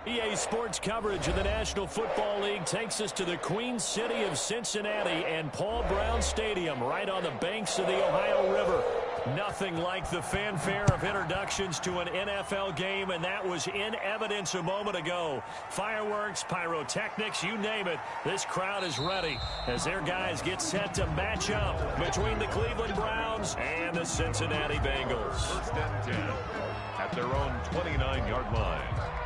EA Sports coverage of the National Football League takes us to the Queen City of Cincinnati and Paul Brown Stadium right on the banks of the Ohio River. Nothing like the fanfare of introductions to an NFL game, and that was in evidence a moment ago. Fireworks, pyrotechnics, you name it. This crowd is ready as their guys get set to match up between the Cleveland Browns and the Cincinnati Bengals. First and 10 at their own 29-yard line.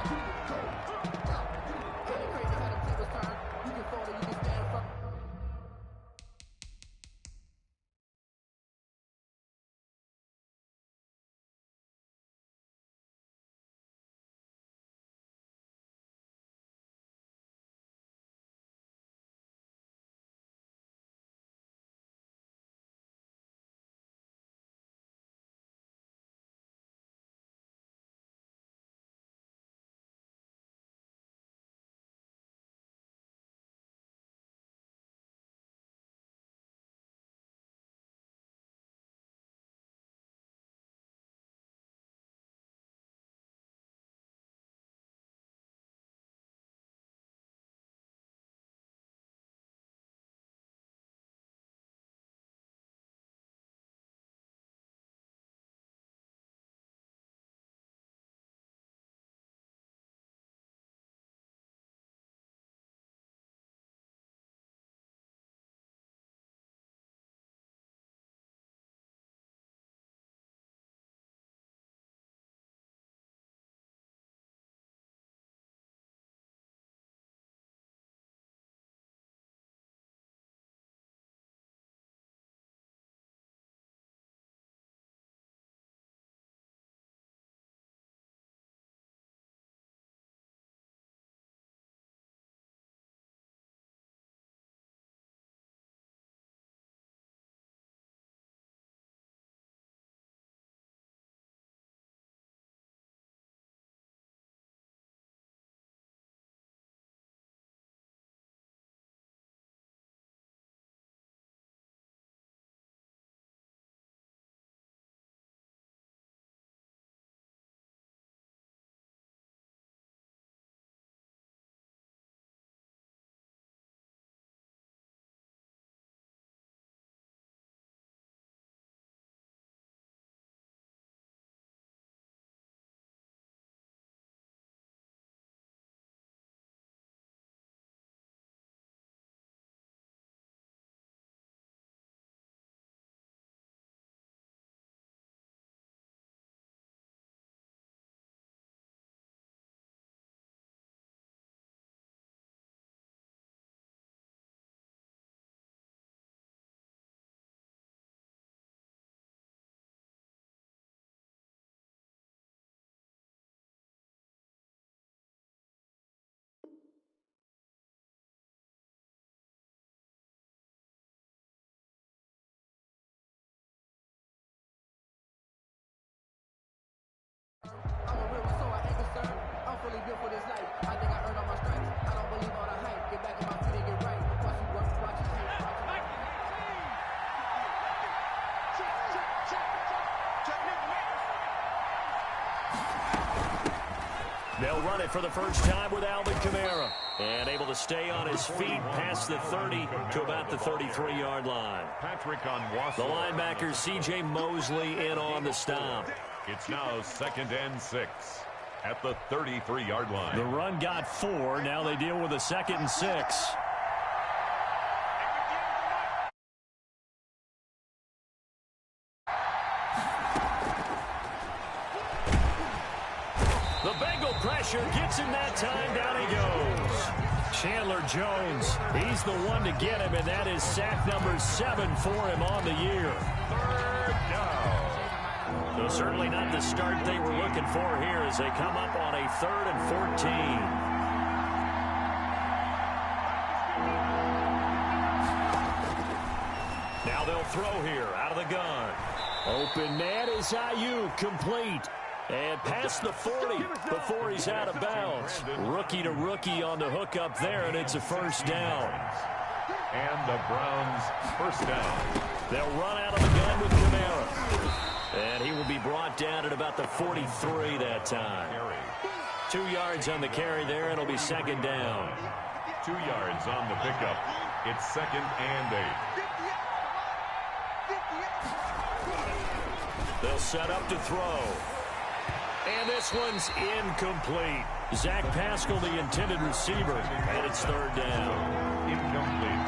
They'll run it for the first time with Alvin Kamara. And able to stay on his feet past the 30 to about the 33-yard line. Patrick on Wassel. The linebacker C.J. Mosley in on the stop. It's now 2nd and 6 at the 33-yard line. The run got 4. Now they deal with a 2nd and 6. The Bengal pressure gets him that time. Down he goes. Chandler Jones, he's the one to get him, and that is sack number 7 for him on the year. 3rd down. So certainly not the start they were looking for here as they come up on a 3rd and 14. Now they'll throw here out of the gun. Open man is Ayuk, complete. And past the 40 before he's out of bounds. Rookie to rookie on the hookup there, and it's a first down. And the Browns first down. They'll run out of the gun with Kamara. And he will be brought down at about the 43 that time. 2 yards on the carry there. It'll be second down. 2 yards on the pickup. It's 2nd and 8. They'll set up to throw. And this one's incomplete. Zach Pascal, the intended receiver, and it's 3rd down. Incomplete.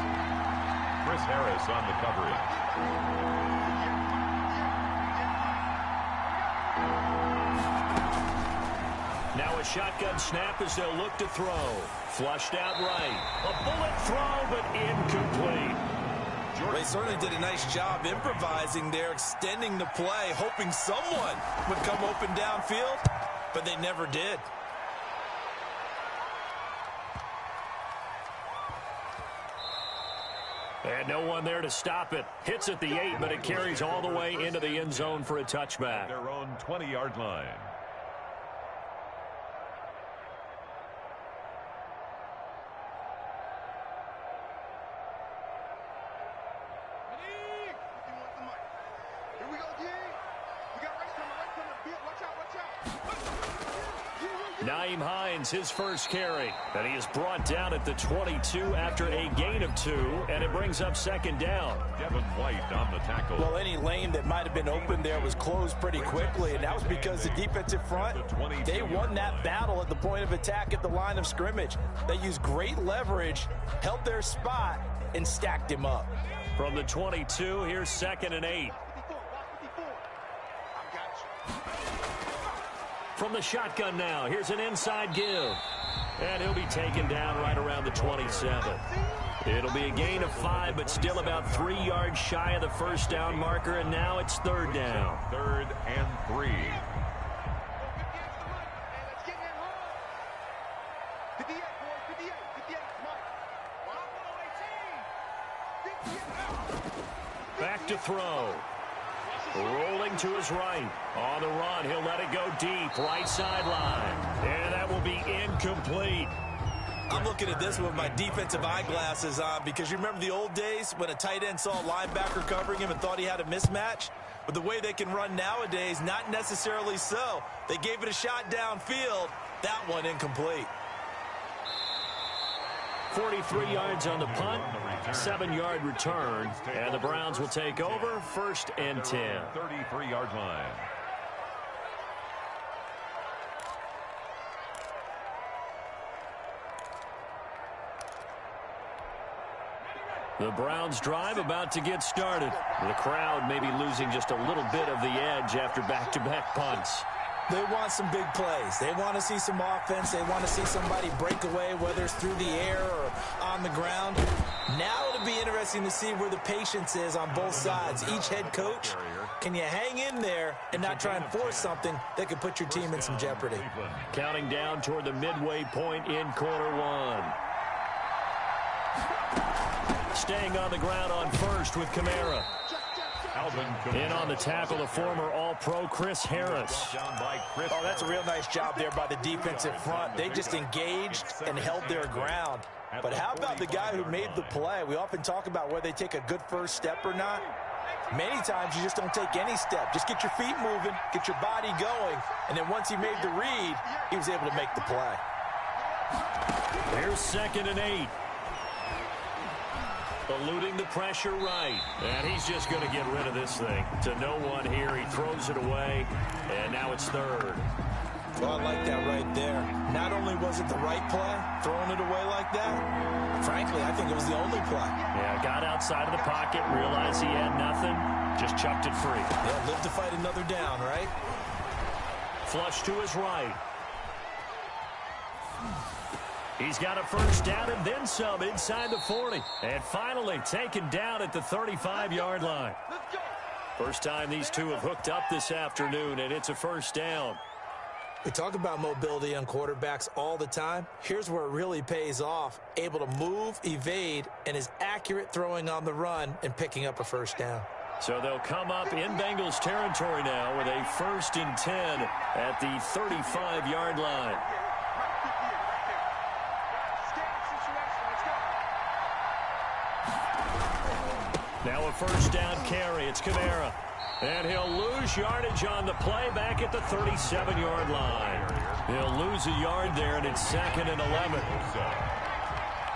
Chris Harris on the coverage. Now a shotgun snap as they'll look to throw. Flushed out right. A bullet throw, but incomplete. They certainly did a nice job improvising there, extending the play, hoping someone would come open downfield, but they never did. And no one there to stop it. Hits at the 8, but it carries all the way into the end zone for a touchback. Their own 20-yard line. Nyheim Hines, his first carry, and he is brought down at the 22 after a gain of 2, and it brings up 2nd down. Devin White on the tackle. Well, any lane that might have been open there was closed pretty quickly, and that was because the defensive front, they won that battle at the point of attack at the line of scrimmage. They used great leverage, held their spot, and stacked him up. From the 22, here's 2nd and 8. From the shotgun now, here's an inside give. And he'll be taken down right around the 27. It'll be a gain of 5, but still about 3 yards shy of the first down marker, and now it's 3rd down. 3rd and 3. Back to throw. Rolling to his right. On the run, he'll let it go deep. Right sideline. And that will be incomplete. I'm looking at this with my defensive eyeglasses on because you remember the old days when a tight end saw a linebacker covering him and thought he had a mismatch? But the way they can run nowadays, not necessarily so. They gave it a shot downfield. That one incomplete. 43 yards on the punt, 7-yard return, and the Browns will take over 1st and 10. 33-yard line. The Browns drive about to get started. The crowd may be losing just a little bit of the edge after back-to-back punts. They want some big plays. They want to see some offense. They want to see somebody break away, whether it's through the air or on the ground. Now it'll be interesting to see where the patience is on both sides. Each head coach, can you hang in there and not try and force something that could put your team in some jeopardy? Counting down toward the midway point in quarter 1. Staying on the ground on first with Kamara. In on the tackle, the former All-Pro Chris Harris. Oh, that's a real nice job there by the defensive front. They just engaged and held their ground. But how about the guy who made the play? We often talk about whether they take a good first step or not. Many times you just don't take any step. Just get your feet moving, get your body going, and then once he made the read, he was able to make the play. Here's 2nd and 8. Eluding the pressure right. And he's just going to get rid of this thing. To no one here. He throws it away. And now it's 3rd. Well, I like that right there. Not only was it the right play, throwing it away like that, frankly, I think it was the only play. Yeah, got outside of the pocket, realized he had nothing, just chucked it free. Yeah, live to fight another down, right? Flush to his right. He's got a first down and then some inside the 40. And finally taken down at the 35-yard line. First time these two have hooked up this afternoon, and it's a first down. We talk about mobility on quarterbacks all the time. Here's where it really pays off. Able to move, evade, and is accurate throwing on the run and picking up a first down. So they'll come up in Bengals territory now with a 1st and 10 at the 35-yard line. Now a first down carry. It's Kamara. And he'll lose yardage on the play back at the 37-yard line. He'll lose a yard there, and it's 2nd and 11.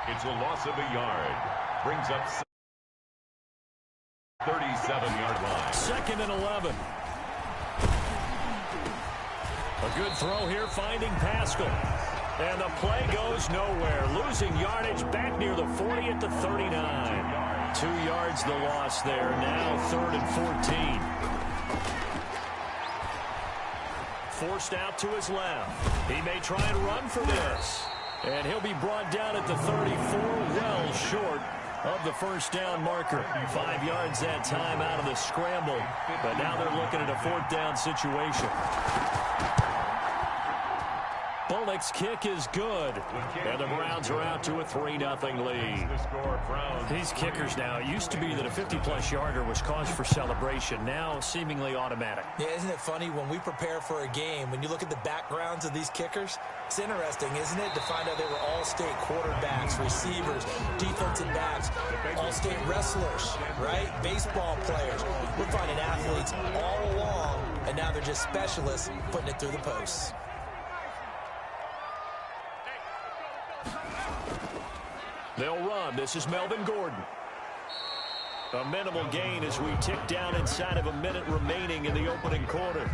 It's a loss of a yard. Brings up 37-yard line. 2nd and 11. A good throw here, finding Pascal. And the play goes nowhere. Losing yardage back near the 40 at the 39. 2 yards the loss there. Now 3rd and 14. Forced out to his left. He may try and run for this. And he'll be brought down at the 34, well short of the first down marker. 5 yards that time out of the scramble. But now they're looking at a 4th down situation. Bullock's kick is good. And the Browns are out to a 3-0 lead. These kickers now, it used to be that a 50-plus yarder was cause for celebration. Now seemingly automatic. Yeah, isn't it funny when we prepare for a game, when you look at the backgrounds of these kickers, it's interesting, isn't it, to find out they were all-state quarterbacks, receivers, defensive backs, all-state wrestlers, right? Baseball players. We're finding athletes all along, and now they're just specialists putting it through the posts. They'll run. This is Melvin Gordon. A minimal gain as we tick down inside of a minute remaining in the opening quarter.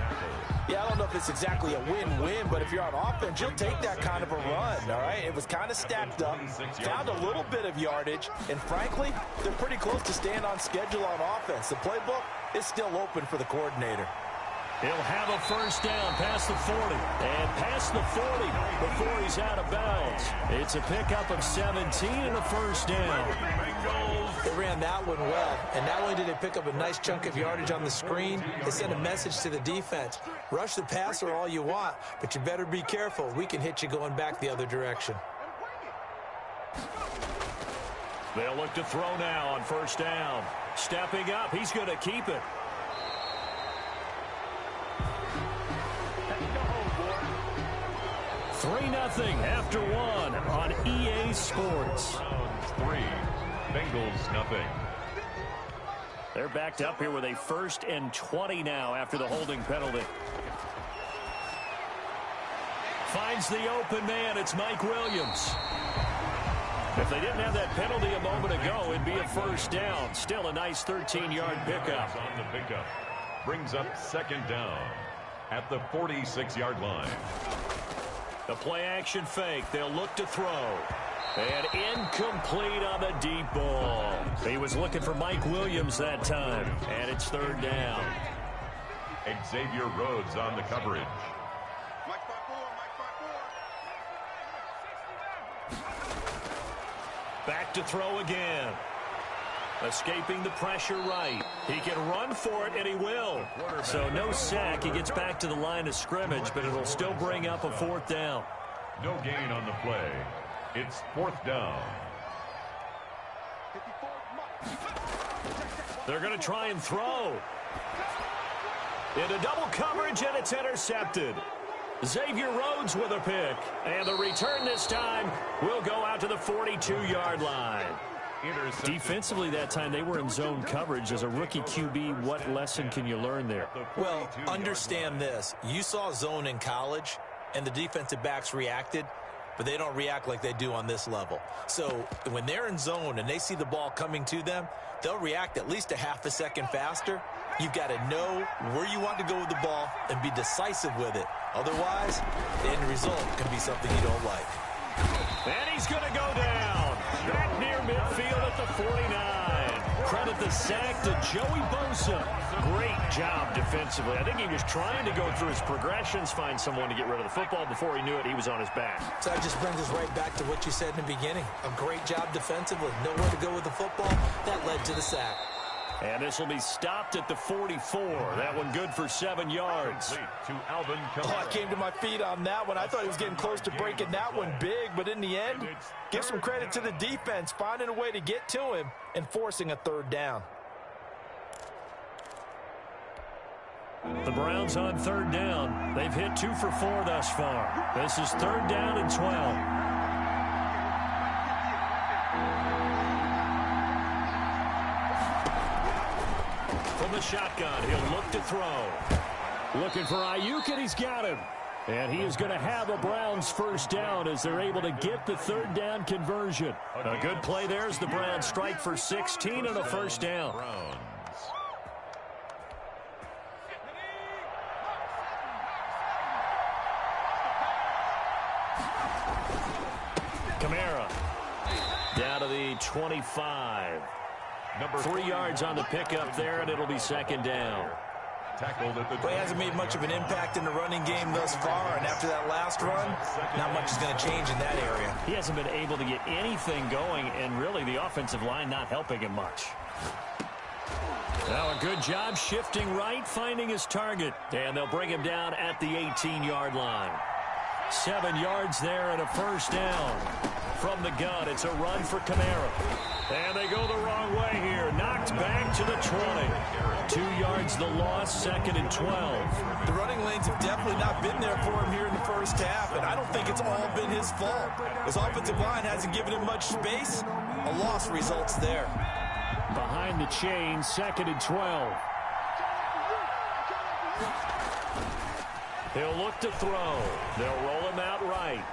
Yeah, I don't know if it's exactly a win-win, but if you're on offense, you'll take that kind of a run, all right? It was kind of stacked up, found a little bit of yardage, and frankly, they're pretty close to staying on schedule on offense. The playbook is still open for the coordinator. He'll have a first down past the 40 and past the 40 before he's out of bounds. It's a pickup of 17 and a first down. They ran that one well, and not only did they pick up a nice chunk of yardage on the screen, they sent a message to the defense. Rush the passer all you want, but you better be careful. We can hit you going back the other direction. They'll look to throw now on first down. Stepping up, he's going to keep it. 3-0 after 1 on EA Sports. Browns 3, Bengals nothing. They're backed up here with a 1st and 20 now after the holding penalty. Finds the open man. It's Mike Williams. If they didn't have that penalty a moment ago, it'd be a first down. Still a nice 13-yard pickup. On the pickup. Brings up 2nd down at the 46-yard line. The play-action fake. They'll look to throw. And incomplete on the deep ball. He was looking for Mike Williams that time. And it's 3rd down. Xavier Rhodes on the coverage. Back to throw again. Escaping the pressure right. He can run for it, and he will. So no sack. He gets back to the line of scrimmage, but it'll still bring up a 4th down. No gain on the play. It's 4th down. They're going to try and throw. Into double coverage, and it's intercepted. Xavier Rhodes with a pick. And the return this time will go out to the 42-yard line. Defensively that time, they were in zone coverage. As a rookie QB, what lesson can you learn there? Well, understand this. You saw zone in college, and the defensive backs reacted, but they don't react like they do on this level. So when they're in zone and they see the ball coming to them, they'll react at least a half a second faster. You've got to know where you want to go with the ball and be decisive with it. Otherwise, the end result can be something you don't like. And he's going to go down. Back near midfield at the 49. Credit the sack to Joey Bosa. Great job defensively. I think he was trying to go through his progressions, find someone to get rid of the football. Before he knew it, he was on his back. So that just brings us right back to what you said in the beginning. A great job defensively. Nowhere to go with the football. That led to the sack. And this will be stopped at the 44. That one good for 7 yards. To Alvin I came to my feet on that one. I thought he was getting close to breaking that one big, but in the end, give some credit to the defense, finding a way to get to him and forcing a 3rd down. The Browns on 3rd down. They've hit 2 for 4 thus far. This is 3rd down and 12. From the shotgun, he'll look to throw. Looking for Ayuk, and he's got him. And he is going to have a Browns first down as they're able to get the third down conversion. A good play there as the Browns strike for 16 and a first down. Kamara down to the 25. 3 yards on the pickup there, and it'll be second down. Tackled at the He hasn't made much of an impact in the running game thus far, and after that last run, not much is going to change in that area. He hasn't been able to get anything going, and really the offensive line not helping him much. Now a good job shifting right, finding his target, and they'll bring him down at the 18-yard line. 7 yards there and a first down. From the gun, it's a run for Kamara. And they go the wrong way here. Knocked back to the 20. 2 yards the loss, second and 12. The running lanes have definitely not been there for him here in the first half, and I don't think it's all been his fault. His offensive line hasn't given him much space. A loss results there. Behind the chain, second and 12. He'll look to throw. They'll roll him out right.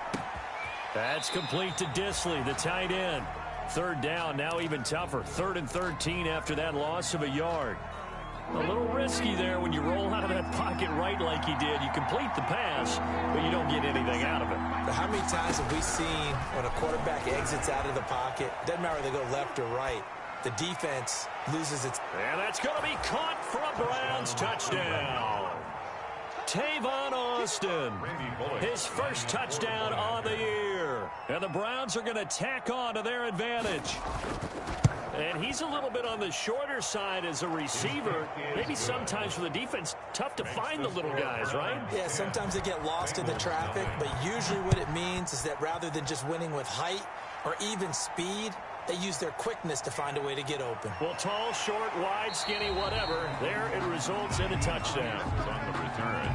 That's complete to Disley, the tight end. Third down, now even tougher. 3rd and 13 after that loss of a yard. A little risky there when you roll out of that pocket right like he did. You complete the pass, but you don't get anything out of it. But how many times have we seen when a quarterback exits out of the pocket, doesn't matter whether they go left or right, the defense loses its... And that's going to be caught for a Browns touchdown. Tavon Austin, his first touchdown on the year. And the Browns are going to tack on to their advantage. And he's a little bit on the shorter side as a receiver. Maybe sometimes for the defense, tough to find the little guys, right? Yeah, sometimes they get lost in the traffic, but usually what it means is that rather than just winning with height or even speed, they use their quickness to find a way to get open. Well, tall, short, wide, skinny, whatever, there it results in a touchdown. on the return.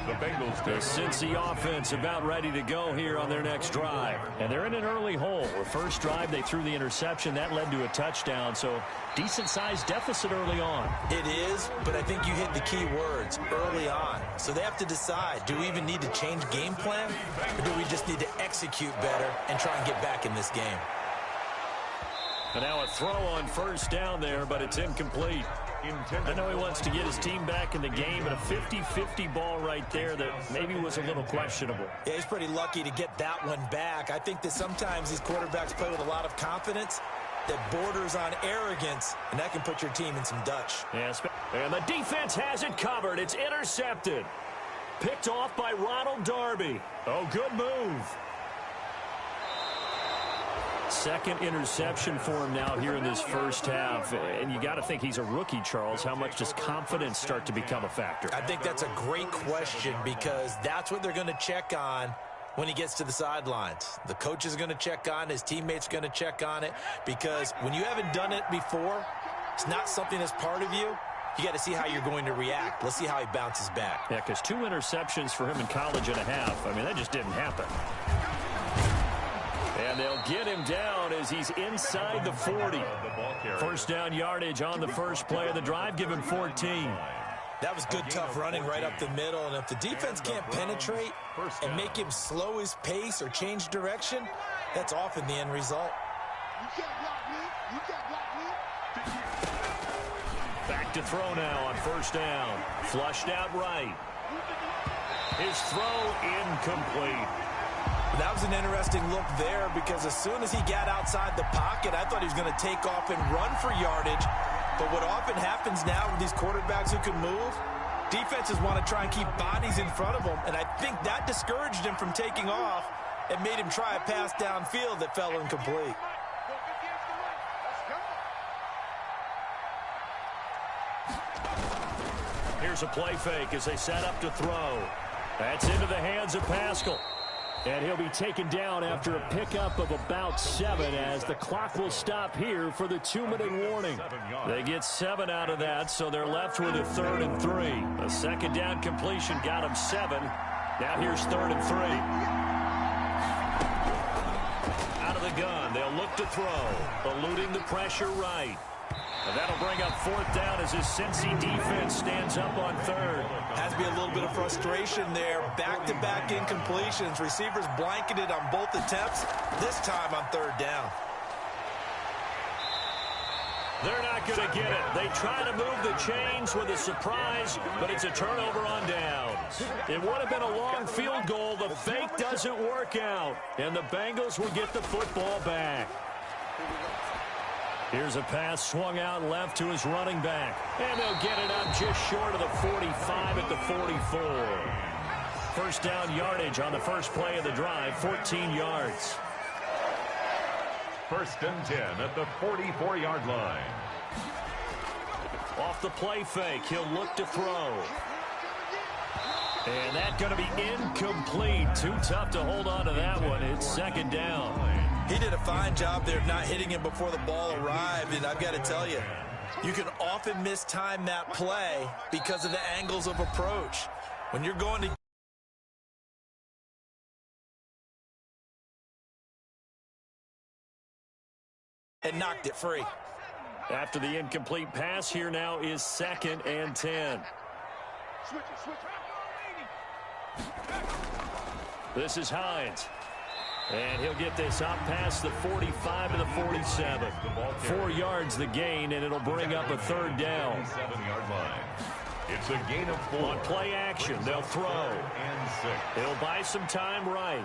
The Bengals The Cincy offense about ready to go here on their next drive. And they're in an early hole. The first drive, they threw the interception. That led to a touchdown, so decent-sized deficit early on. It is, but I think you hit the key words, early on. So they have to decide, do we even need to change game plan, or do we just need to execute better and try and get back in this game? And now a throw on first down there, but it's incomplete. I know he wants to get his team back in the game, but a 50-50 ball right there that maybe was a little questionable. Yeah, he's pretty lucky to get that one back. I think that sometimes these quarterbacks play with a lot of confidence that borders on arrogance, and that can put your team in some Dutch. Yes, and the defense has it covered. It's intercepted. Picked off by Ronald Darby. Oh, good move. Second interception for him now here in this first half. And you got to think he's a rookie, Charles. How much does confidence start to become a factor? I think that's a great question because that's what they're going to check on when he gets to the sidelines. The coach is going to check on it. His teammates are going to check on it because when you haven't done it before, it's not something that's part of you. You got to see how you're going to react. Let's see how he bounces back. Yeah, because 2 interceptions for him in college and a half. I mean, that just didn't happen. And they'll get him down as he's inside the 40. First down yardage on the first play of the drive. Give him 14. That was good, tough running right up the middle. And if the defense can't penetrate and make him slow his pace or change direction, that's often the end result. Back to throw now on first down. Flushed out right. His throw incomplete. That was an interesting look there because as soon as he got outside the pocket, I thought he was going to take off and run for yardage. But what often happens now with these quarterbacks who can move, defenses want to try and keep bodies in front of them. And I think that discouraged him from taking off and made him try a pass downfield that fell incomplete. Here's a play fake as they set up to throw. That's into the hands of Pascal. And he'll be taken down after a pickup of about 7 as the clock will stop here for the 2-minute warning. They get 7 out of that, so they're left with a 3rd and 3. A second down completion got them 7. Now here's 3rd and 3. Out of the gun, they'll look to throw. Eluding the pressure right. And that'll bring up 4th down as his Cincy defense stands up on 3rd. Has to be a little bit of frustration there. Back-to-back incompletions. Receivers blanketed on both attempts, this time on 3rd down. They're not going to get it. They try to move the chains with a surprise, but it's a turnover on downs. It would have been a long field goal. The fake doesn't work out, and the Bengals will get the football back. Here's a pass swung out left to his running back, and they'll get it up just short of the 45 at the 44. 1st down yardage on the first play of the drive, 14 yards. 1st and 10 at the 44-yard line. Off the play fake, he'll look to throw. And that's going to be incomplete. Too tough to hold on to that one. It's 2nd down. He did a fine job there of not hitting him before the ball arrived, and I've got to tell you, you can often mistime that play because of the angles of approach. When you're going to and knocked it free. After the incomplete pass, here now is 2nd and 10. This is Hines. And he'll get this up past the 45 to the 47. 4 yards the gain, and it'll bring up a 3rd down. 7-yard line. It's a gain of 4. On play action, they'll throw. And 6. They'll buy some time right.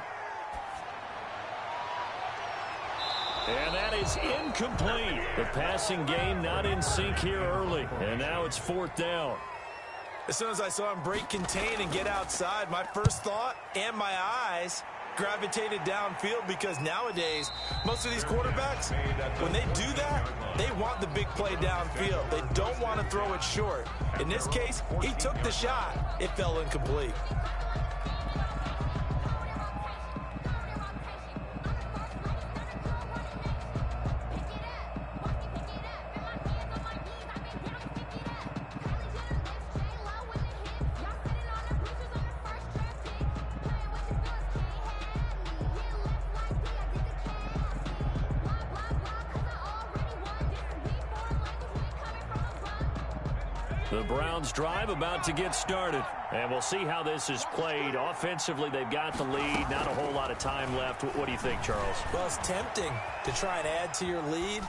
And that is incomplete. The passing game not in sync here early. And now it's 4th down. As soon as I saw him break contain and get outside, my first thought and my eyes gravitated downfield, because nowadays, most of these quarterbacks, when they do that, they want the big play downfield. They don't want to throw it short. In this case, he took the shot. It fell incomplete. The Browns drive about to get started. And we'll see how this is played. Offensively, they've got the lead. Not a whole lot of time left. What do you think, Charles? Well, it's tempting to try and add to your lead,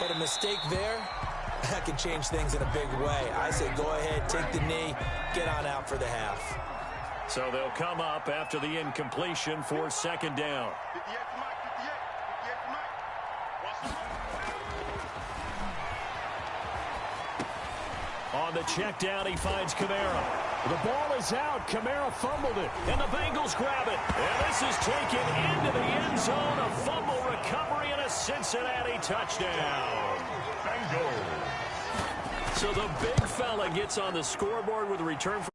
but a mistake there, that can change things in a big way. I say go ahead, take the knee, get on out for the half. So they'll come up after the incompletion for 2nd down. On the check down, he finds Kamara. The ball is out. Kamara fumbled it, and the Bengals grab it. And this is taken into the end zone. A fumble recovery and a Cincinnati touchdown. Bengals. So the big fella gets on the scoreboard with a return for